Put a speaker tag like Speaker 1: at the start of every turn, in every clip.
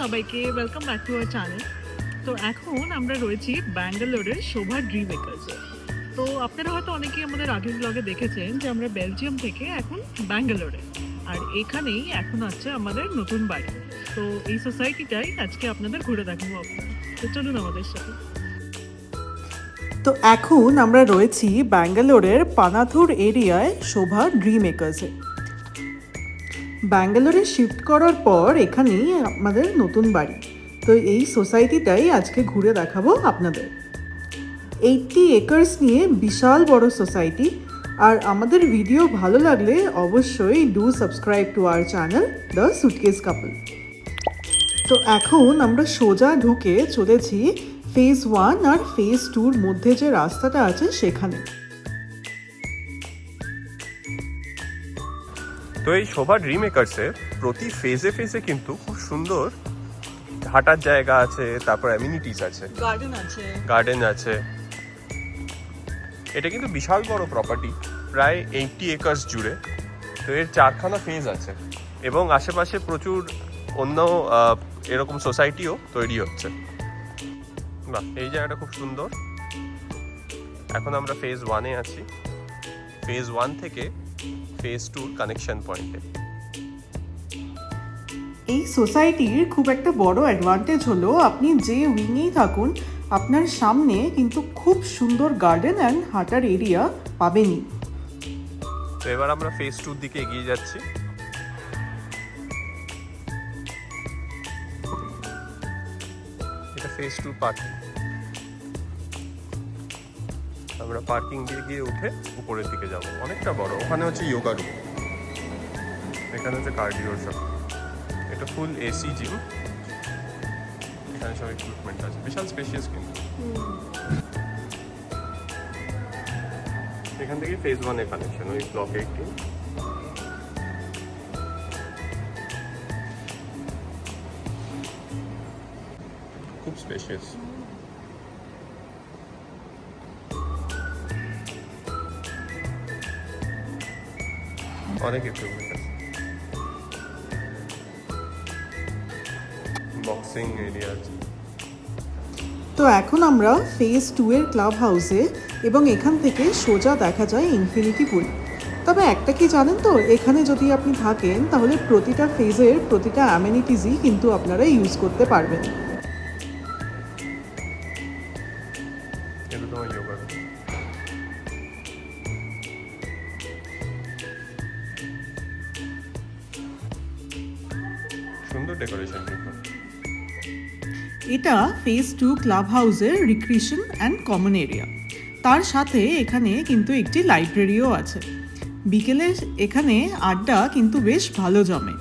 Speaker 1: সবাইকে welcome back to our channel. তো এখন আমরা রয়েছি ব্যাঙ্গালোরের শোভা ড্রিম একার্সে। তো আপনারা হয়তো অনেকেই আমাদের আগের ব্লগে দেখেছেন যে আমরা বেলজিয়াম থেকে এখন ব্যাঙ্গালোরে, আর এখানেই এখন আছে আমাদের নতুন বাড়ি। তো এই সোসাইটিটাই আজকে আপনাদের ঘুরে দেখাবো আপনারা, তো চলুন আমাদের সাথে।
Speaker 2: তো এখন আমরা রয়েছি ব্যাঙ্গালোরের পানাথুর এরিয়ায় শোভা ড্রিম একার্সে। ব্যাঙ্গালোরে শিফট করার পর এখানেই আমাদের নতুন বাড়ি। তো এই সোসাইটিটাই আজকে ঘুরে দেখাবো আপনাদের। 80 একর্স নিয়ে বিশাল বড় সোসাইটি। আর আমাদের ভিডিও ভালো লাগলে অবশ্যই do subscribe to our channel the suitcase couple. তো এখন আমরা সোজা ঢুকে চলেছি ফেজ 1 আর ফেজ 2-র মধ্যে যে রাস্তাটা আছে সেখানে।
Speaker 3: তো এই শোভা ড্রিম একার্সে প্রতি ফেজে ফেজে কিন্তু খুব সুন্দর হাঁটার জায়গা আছে, তারপর অ্যামিনিটিস আছে, গার্ডেন আছে। এটা কিন্তু বিশাল বড় প্রপার্টি, প্রায় 80 একর্স জুড়ে। তো এর 4খানা ফেজ আছে এবং আশেপাশে প্রচুর অন্য এরকম সোসাইটিও তৈরি হচ্ছে। বাহ, এই জায়গাটা খুব সুন্দর। এখন আমরা ফেজ 1-এ আছি। ফেজ 1 থেকে ফেজ 2-র কানেকশন পয়েন্টে।
Speaker 2: এই সোসাইটির খুব একটা বড় অ্যাডভান্টেজ হলো আপনি যে উইংয়েই থাকুন আপনার সামনে কিন্তু খুব সুন্দর গার্ডেন অ্যান্ড হাঁটার এরিয়া পাবেনই।
Speaker 3: তো এবার আমরা ফেজ 2-র দিকে এগিয়ে যাচ্ছি। এটা ফেজ 2 পার্কিং। আমরা পার্কিং দিয়ে গিয়ে উঠে উপরের দিকে যাব। অনেকটা বড়। ওখানে হচ্ছে যোগা রুম, এখানে হচ্ছে কার্ডিওর সব। এটা ফুল এসি জিম, এখানে সব ইকুইপমেন্ট আছে। বিশাল স্পেশিয়াস কিন্তু। এখান থেকে ফেজ 1-এর কানেকশন ওই ব্লক 18। খুব স্পেশিয়াস। অনেক ইকুইপমেন্ট আছে। বক্সিং এরিয়া আছে।
Speaker 2: তো এখন আমরা ফেজ 2-এর ক্লাব হাউসে, এবং এখান থেকে সোজা দেখা যায় ইনফিনিটি পুল। তবে একটা কি জানেন তো, এখানে যদি আপনি থাকেন তাহলে প্রতিটা ফেজের প্রতিটা অ্যামেনিটিসই কিন্তু আপনারা ইউজ করতে পারবেন।
Speaker 3: এটা তোমার যোগা। সুন্দর ডেকোরেশন কিন্তু।
Speaker 2: এটা ফেজ 2 ক্লাব হাউসের রিক্রিয়েশন অ্যান্ড কমন এরিয়া। তার সাথে এখানে কিন্তু একটি লাইব্রেরিও আছে। বিকেলে এখানে আড্ডা কিন্তু বেশ ভালো জমে।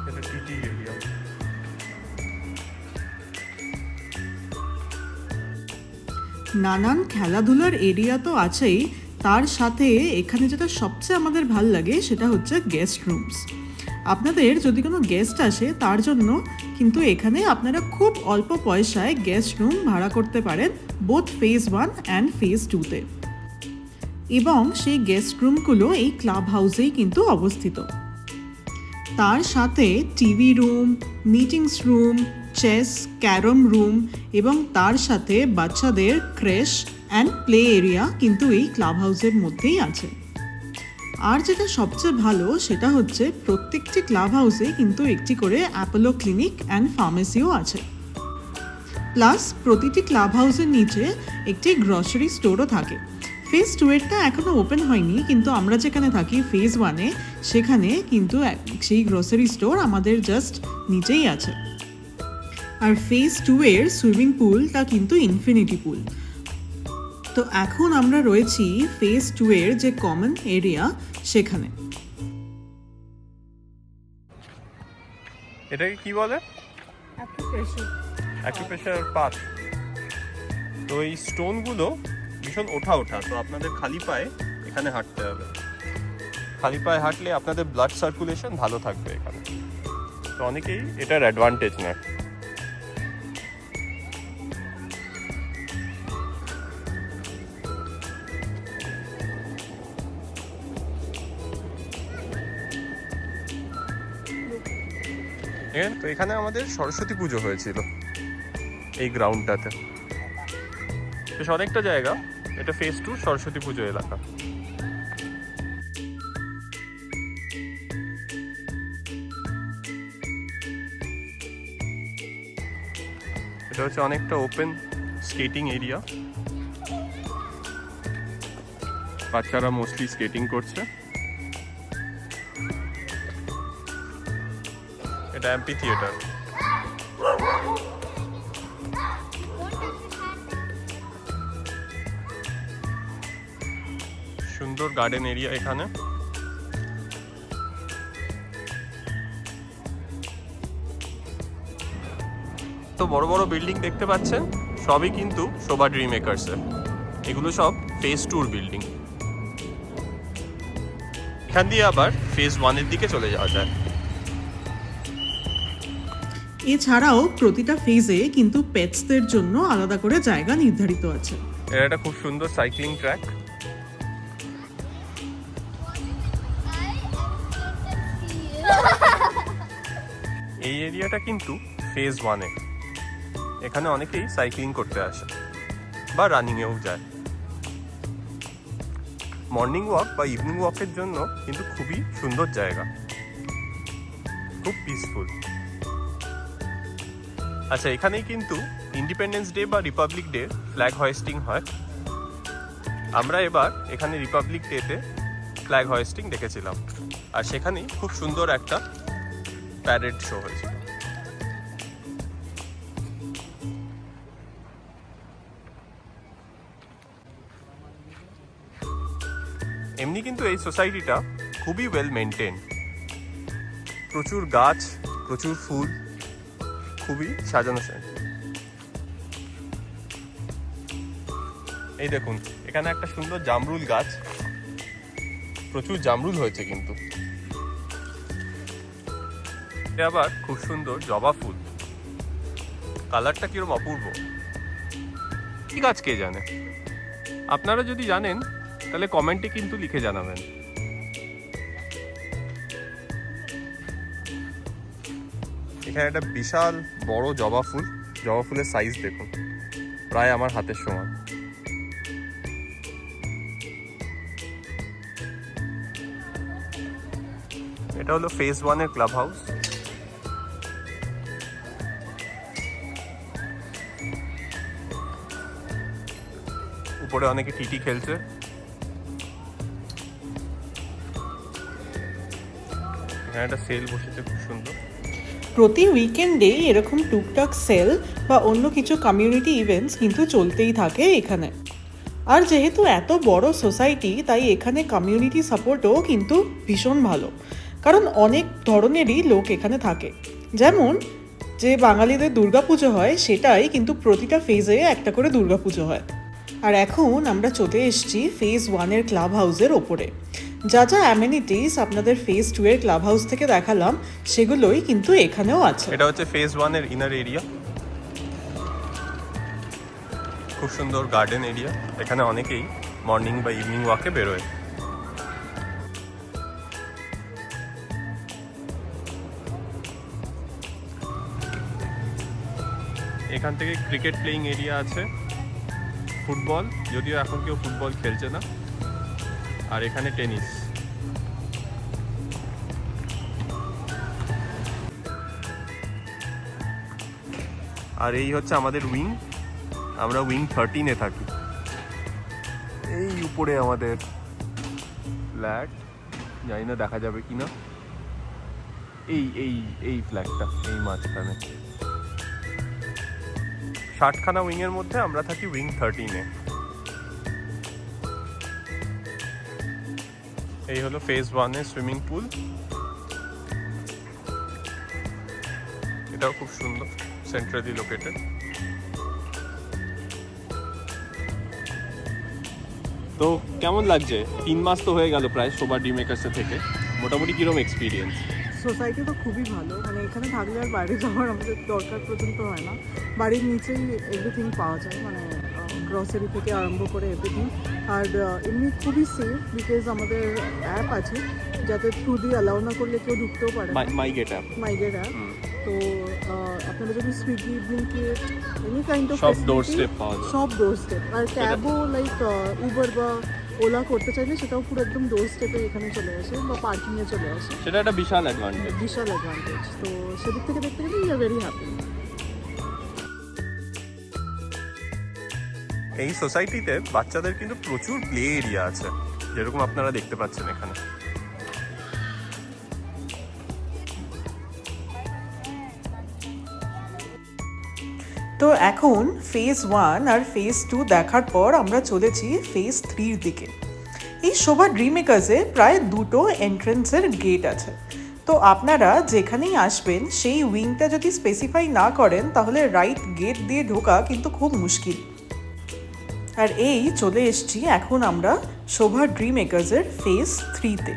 Speaker 3: এটা টিটি এরিয়া।
Speaker 2: নানান খেলাধুলার এরিয়া তো আছেই, তার সাথে এখানে যেটা সবচেয়ে আমাদের ভাল লাগে সেটা হচ্ছে গেস্ট রুমস। আপনাদের যদি কোনো গেস্ট আসে তার জন্য কিন্তু এখানে আপনারা খুব অল্প পয়সায় গেস্ট রুম ভাড়া করতে পারেন, বোথ ফেজ 1 অ্যান্ড ফেজ 2-তে। এবং সেই গেস্ট রুমগুলো এই ক্লাব হাউসেই কিন্তু অবস্থিত। তার সাথে TV room, meetings room, chess, carrom room এবং তার সাথে বাচ্চাদের ক্রেশ অ্যান্ড প্লে এরিয়া কিন্তু এই ক্লাব হাউসের মধ্যেই আছে। আর যেটা সবচেয়ে ভালো সেটা হচ্ছে প্রত্যেকটি ক্লাব হাউসে কিন্তু একটি করে অ্যাপোলো ক্লিনিক অ্যান্ড ফার্মেসিও আছে। প্লাস প্রতিটি ক্লাব হাউসের নিচে একটি গ্রসারি স্টোরও থাকে। ফেজ 2-এরটা এখনও ওপেন হয়নি, কিন্তু আমরা যেখানে থাকি ফেজ 1-এ সেখানে কিন্তু সেই গ্রসারি স্টোর আমাদের জাস্ট নিচেই আছে। আর ফেজ 2-এর সুইমিং পুলটা কিন্তু ইনফিনিটি পুল। তো এখন আমরা রয়েছি ফেজ 2-এর যে কমন এরিয়া সেখানে।
Speaker 3: এটাকে কি বলে? Acupressure path. তো এই স্টোনগুলো ভীষণ ওঠা ওঠা, তো আপনাদের খালি পায়ে এখানে হাঁটতে হবে। খালি পায়ে হাঁটলে আপনাদের ব্লাড সার্কুলেশন ভালো থাকবে এখানে। তো অনেকেই এটার অ্যাডভান্টেজ নেয়। তো এখানে আমাদের সরস্বতী পুজো হয়েছিল এই গ্রাউন্ডটাতে। বেশ অনেকটা জায়গা, এটা ফেজ 2 সরস্বতী পুজো এলাকা। এটা হচ্ছে অনেকটা ওপেন স্কেটিং এরিয়া, বাচ্চারা মোস্টলি স্কেটিং করছে। এটা এমপি থিয়েটার। সুন্দর গার্ডেন এরিয়া এখানে। তো বড় বড় বিল্ডিং দেখতে পাচ্ছেন, সবই কিন্তু শোভা ড্রিম মেকার্সের। এগুলো সব ফেজ 2 বিল্ডিং। এখান দিয়ে আবার ফেজ 1-এর দিকে চলে যাওয়া যায়।
Speaker 2: এছাড়াও প্রতিটা ফেজে কিন্তু পেটসদের জন্য আলাদা করে জায়গা নির্ধারিত আছে।
Speaker 3: এটা একটা খুব সুন্দর সাইক্লিং ট্র্যাক। এই এরিয়াটা কিন্তু ফেজ 1-এ। এখানে অনেকেই সাইক্লিং করতে আসে বা রানিংয়েও যায়। মর্নিং ওয়াক বা ইভিনিং ওয়াকের জন্য কিন্তু খুবই সুন্দর জায়গা, খুব পিসফুল। আচ্ছা, এখানেই কিন্তু ইন্ডিপেন্ডেন্স ডে বা রিপাবলিক ডে ফ্ল্যাগ হোয়েস্টিং হয়। আমরা এবার এখানে রিপাবলিক ডেতে ফ্ল্যাগ হোয়েস্টিং দেখেছিলাম, আর সেখানেই খুব সুন্দর একটা প্যারেড শো হয়েছিল। এমনি কিন্তু এই সোসাইটিটা খুবই ওয়েল মেনটেন, প্রচুর গাছ, প্রচুর ফুল, খুবই সাজানো। এই দেখুন, এখানে একটা সুন্দর জামরুল গাছ, প্রচুর জামরুল হয়েছে কিন্তু। আবার খুব সুন্দর জবা ফুল, কালারটা কিরকম অপূর্ব। কি গাছ কে জানে? আপনারা যদি জানেন তাহলে কমেন্টে কিন্তু লিখে জানাবেন। এখানে একটা বিশাল বড় জবা ফুল, জবা ফুলের সাইজ দেখুন, প্রায় আমার হাতের সমান। এটা হলো ফেজ 1-এর ক্লাব হাউস। উপরে অনেকে টিটি খেলছে। এখানে একটা সেল বসেছে খুব সুন্দর।
Speaker 2: প্রতি উইকেন্ডে এরকম টুকটাক সেল বা অন্য কিছু কমিউনিটি ইভেন্টস কিন্তু চলতেই থাকে এখানে। আর যেহেতু এত বড় সোসাইটি, তাই এখানে কমিউনিটি সাপোর্টও কিন্তু ভীষণ ভালো, কারণ অনেক ধরনেরই লোক এখানে থাকে। যেমন যে বাঙালিদের দুর্গাপুজো হয়, সেটাই কিন্তু প্রতিটা ফেজে একটা করে দুর্গাপুজো হয়। আর এখন আমরা চলে এসেছি ফেজ 1-এর ক্লাব হাউসের ওপরে। যা যা অ্যামেনিটিস আপনাদের ফেজ 2-এর ক্লাব হাউস থেকে দেখালাম, সেগুলোই কিন্তু এখানেও আছে।
Speaker 3: এটা হচ্ছে ফেজ 1-এর ইনার এরিয়া, খুব সুন্দর গার্ডেন এরিয়া। এখানে অনেকেই মর্নিং বা ইভিনিং ওয়াকে বেরোয়। এখান থেকে ক্রিকেট প্লেইং এরিয়া আছে, ফুটবল, যদিও এখন কেউ ফুটবল খেলছে না, আর এখানে টেনিস। আর এই হচ্ছে আমাদের উইং, আমরা উইং 13-এ থাকি। এই উপরে আমাদের ফ্ল্যাগ, জানি না দেখা যাবে কিনা, এই এই এই ফ্ল্যাগটা এই মাঝখানে। 60খানা উইংয়ের মধ্যে আমরা থাকি উইং 13-এ। এই হলো ফেজ 1-এর সুইমিং পুল, এটাও খুব সুন্দর, সেন্ট্রালি লোকেটেড। তো কেমন লাগছে? 3 মাস তো হয়ে গেল প্রায় শোভা ড্রিম মেকার্সে থেকে, মোটামুটি কিরকম এক্সপিরিয়েন্স?
Speaker 4: সোসাইটি তো খুবই ভালো, মানে এখানে থাকলে আর বাইরে যাওয়ার আমাদের দরকার পর্যন্ত হয় না। বাড়ির নিচেই এভরিথিং পাওয়া যায়, মানে গ্রসারি থেকে আরম্ভ করে এভরিথিং। আর এমনি খুবই সেফ, বিকজ আমাদের অ্যাপ আছে যাতে থ্রু দিয়ে অ্যালাউ না করলে কেউ ঢুকতেও পারে।
Speaker 3: মাই গেট অ্যাপ।
Speaker 4: মাই গেট অ্যাপ। তো আপনারা যদি Swiggy Blinkit any kind of
Speaker 3: সব doorstep পাওয়া যায়।
Speaker 4: সব ডোর স্টেপ, আর ক্যাবও লাইক উবার বা ওলা করতে চাইলে সেটাও পুরো একদম ডোর স্টেপে এখানে চলে আসে বা পার্কিংয়ে চলে আসে।
Speaker 3: সেটা একটা বিশাল অ্যাডভান্টেজ।
Speaker 4: বিশাল অ্যাডভান্টেজ। তো সেদিক থেকে দেখতে গেলে ইউ আর ভেরি হ্যাপি।
Speaker 3: এই সোসাইটিতে বাচ্চাদের কিন্তু প্রচুর প্লে এরিয়া আছে, যেরকম আপনারা দেখতে পাচ্ছেন এখানে।
Speaker 2: তো এখন ফেজ 1 আর ফেজ 2 দেখার পর আমরা চলেছি ফেজ 3 দিকে। এই শোভা ড্রিম মেকার্সে প্রায় 2টো এন্ট্রেন্সের গেট আছে। তো আপনারা যেখানেই আসবেন সেই উইংটা যদি স্পেসিফাই না করেন তাহলে রাইট গেট দিয়ে ঢোকা কিন্তু খুব মুশকিল। আর এই চলে এসেছি এখন আমরা শোভা ড্রিম মেকার্সের ফেজ 3তে।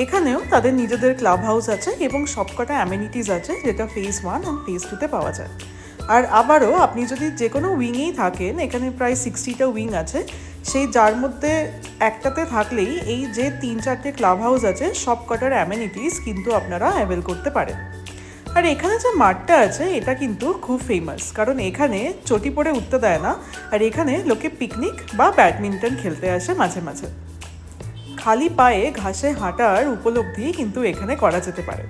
Speaker 2: এখানেও তাদের নিজেদের ক্লাব হাউস আছে এবং সবকটা অ্যামেনিটিস আছে যেটা ফেজ 1 আর ফেজ 2তে পাওয়া যায়। আর আবারও আপনি যদি যে কোনো উইংয়েই থাকেন, এখানে প্রায় 60টা উইং আছে, সেই যার মধ্যে একটাতে থাকলেই এই যে 3-4টে ক্লাব হাউস আছে সব কটার অ্যামেনিটিস কিন্তু আপনারা অ্যাভেল করতে পারেন। আর এখানে যে মাঠটা আছে এটা কিন্তু খুব ফেমাস, কারণ এখানে চটি পড়ে উঠতে দেয় না, আর এখানে লোকে পিকনিক বা ব্যাডমিন্টন খেলতে আসে মাঝে মাঝে। খালি পায়ে ঘাসে হাঁটার উপলব্ধি কিন্তু এখানে করা যেতে পারে।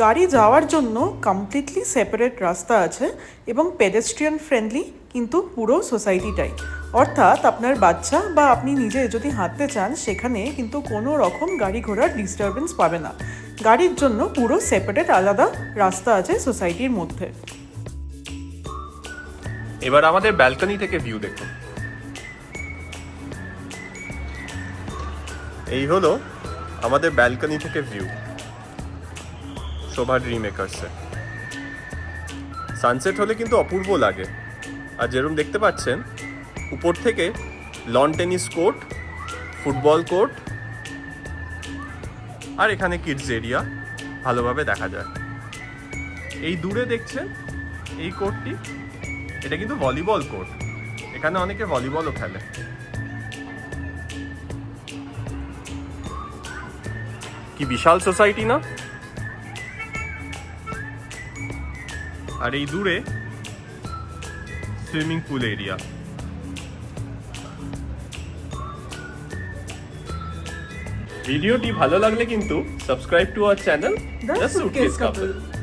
Speaker 2: গাড়ি যাওয়ার জন্য কমপ্লিটলি সেপারেট রাস্তা আছে এবং পেডেস্ট্রিয়ান ফ্রেন্ডলি কিন্তু পুরো সোসাইটিটাই। অর্থাৎ আপনার বাচ্চা বা আপনি নিজে যদি হাঁটতে চান সেখানে কিন্তু কোনো রকম গাড়ি ঘোড়ার ডিস্টারবেন্স পাবে না। গাড়ির জন্য পুরো সেপারেট আলাদা রাস্তা আছে সোসাইটির মধ্যে।
Speaker 3: এবার আমাদের ব্যালকনি থেকে ভিউ দেখুন। এই হলো আমাদের ব্যালকনি থেকে ভিউ শোভা ড্রিম মেকার্সে। সানসেট হলে কিন্তু অপূর্ব লাগে। আর যেরকম দেখতে পাচ্ছেন উপর থেকে lawn tennis court, football court আর এখানে কিডস এরিয়া ভালোভাবে দেখা যায়। এই দূরে দেখছেন এই কোর্টটি, এটা কিন্তু ভলিবল কোর্ট। এখানে অনেকে ভলিবলও খেলে। কি বিশাল সোসাইটি না? আর এই দূরে সুইমিং পুল এরিয়া। ভিডিওটি ভালো লাগলে কিন্তু subscribe to our channel
Speaker 4: The
Speaker 3: the
Speaker 4: Suitcase
Speaker 3: suitcase
Speaker 4: Couple।
Speaker 3: Couple.